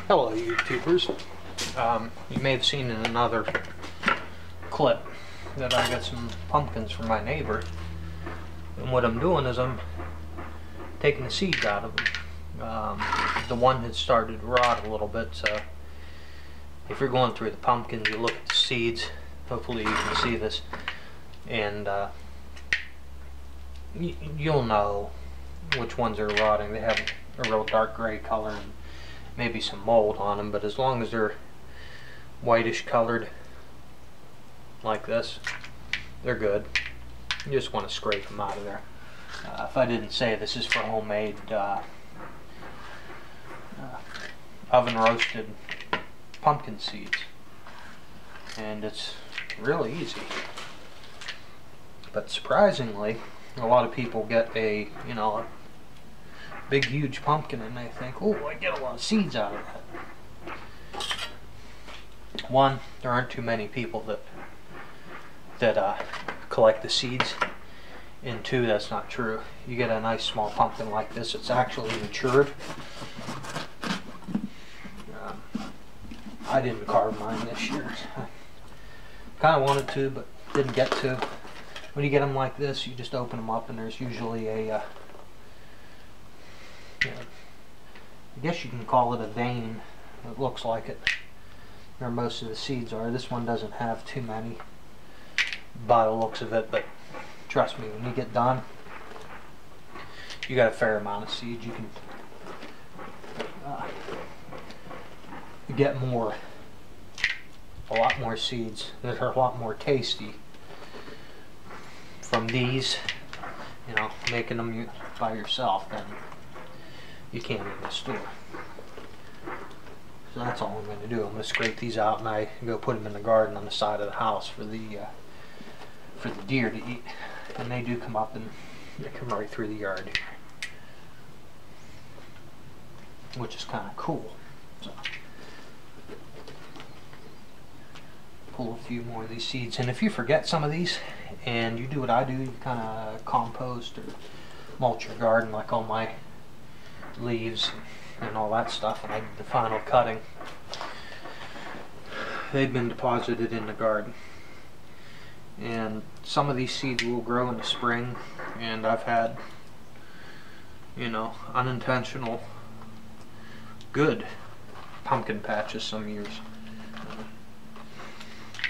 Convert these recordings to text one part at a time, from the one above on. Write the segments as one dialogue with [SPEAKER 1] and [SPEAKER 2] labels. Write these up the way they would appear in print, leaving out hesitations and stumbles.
[SPEAKER 1] Hello YouTubers. You may have seen in another clip that I got some pumpkins from my neighbor, and what I'm doing is I'm taking the seeds out of them. The one had started to rot a little bit, so if you're going through the pumpkins, you look at the seeds. Hopefully you can see this, and you'll know which ones are rotting. They have a real dark gray color and maybe some mold on them, but as long as they're whitish colored like this, they're good. You just want to scrape them out of there. If I didn't say, this is for homemade oven roasted pumpkin seeds, and it's really easy. But surprisingly, a lot of people get a big huge pumpkin and they think, oh, I get a lot of seeds out of that. One, there aren't too many people that collect the seeds, and two, that's not true. You get a nice small pumpkin like this, it's actually matured. I didn't carve mine this year. I kind of wanted to, but didn't get to. When you get them like this, you just open them up and there's usually a I guess you can call it a vein. It looks like it, where most of the seeds are. This one doesn't have too many by the looks of it, but trust me, when you get done, you got a fair amount of seeds. You can get a lot more seeds that are a lot more tasty from these, making them by yourself than you can in the store. So that's all I'm going to do. I'm going to scrape these out and I go put them in the garden on the side of the house for the deer to eat. And they do come up and they come right through the yard here, which is kind of cool. So pull a few more of these seeds, and if you forget some of these and you do what I do, you kind of compost or mulch your garden, like all my leaves and all that stuff, and I did the final cutting. They've been deposited in the garden, and some of these seeds will grow in the spring, and I've had unintentional good pumpkin patches some years.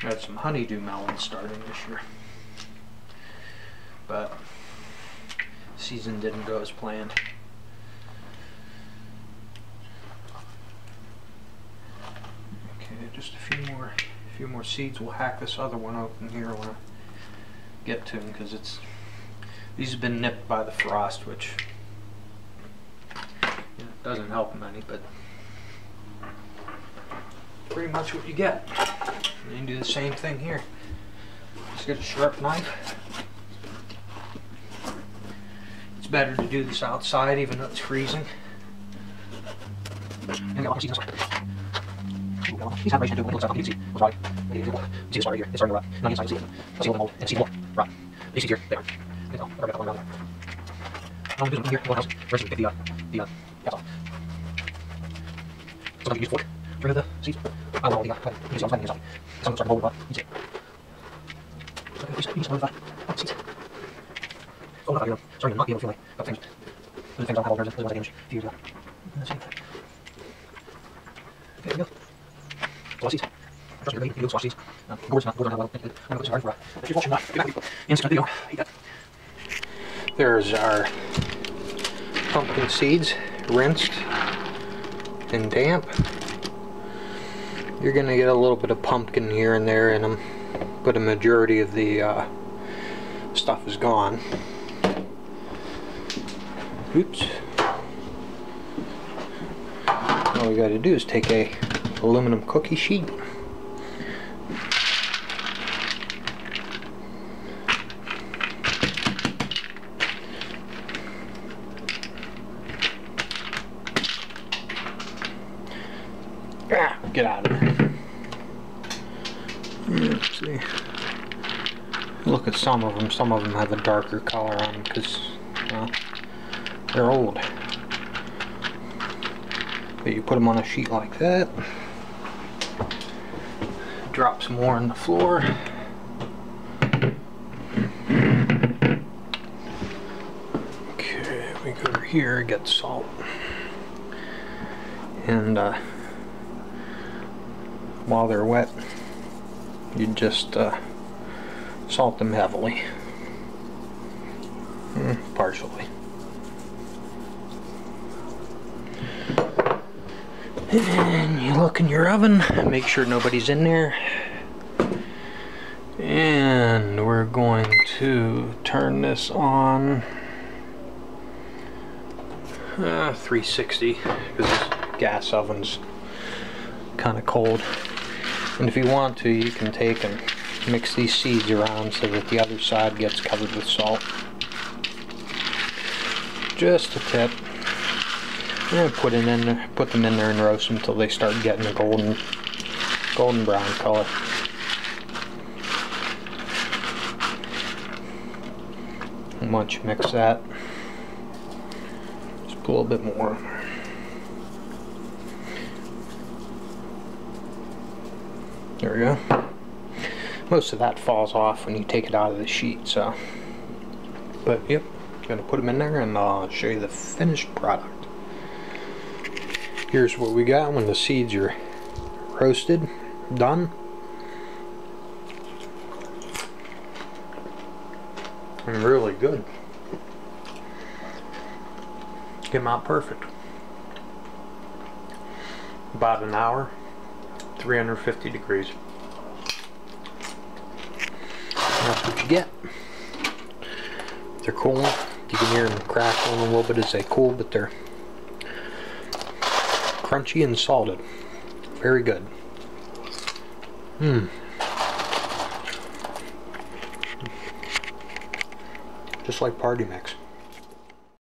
[SPEAKER 1] I had some honeydew melons starting this year, but season didn't go as planned. Okay, just a few more seeds. We'll hack this other one open here when I get to them, because these have been nipped by the frost, which doesn't help them any, but pretty much what you get. You can do the same thing here. Just get a sharp knife. It's better to do this outside, even though it's freezing. And got these have to do with the seeds. What's right? You see this part right here. It's starting to rot. Not inside the seed. Let's see the mold and see the mold. Rot. These seeds here, they are. I'll got one down there. I'm going to do here. One house. First, we pick the caps off. Sometimes you use a fork to remove the seeds. I don't know what you see. I'm finding this out. Some of them start to mold. You see it. So you just move that. Seeds. Oh, no, you're starting to not be able to feel like that things. The things don't have all those ones I damaged a few years ago. Okay, there we go. Squash seeds. Trust me, you can squash seeds. Gourds aren't well. I'm going to go sorry for if you're watching that. Get back to the instant video. Eat that. There's our pumpkin seeds, rinsed and damp. You're going to get a little bit of pumpkin here and there in them, but a majority of the stuff is gone. Oops. All we got to do is take a aluminum cookie sheet, get out of there. Let's see. Look at some of them. Some of them have a darker color on them because, well, they're old. But you put them on a sheet like that. Drop some more on the floor. Okay, we go over here, get salt. And while they're wet, you just salt them heavily. Partially. And you look in your oven, make sure nobody's in there. And we're going to turn this on 360 because gas oven's kind of cold. And if you want to, you can take and mix these seeds around so that the other side gets covered with salt. Just a tip. And put them in there and roast them until they start getting a golden brown color. And once you mix that, just put a little bit more. There we go. Most of that falls off when you take it out of the sheet, so. But yep, gonna put them in there and I'll show you the finished product. Here's what we got when the seeds are roasted, done. And really good. Came out perfect. About an hour, 350 degrees. That's what you get. They're cool. You can hear them crackling a little bit as they cool, but they're crunchy and salted. Very good. Just like party mix.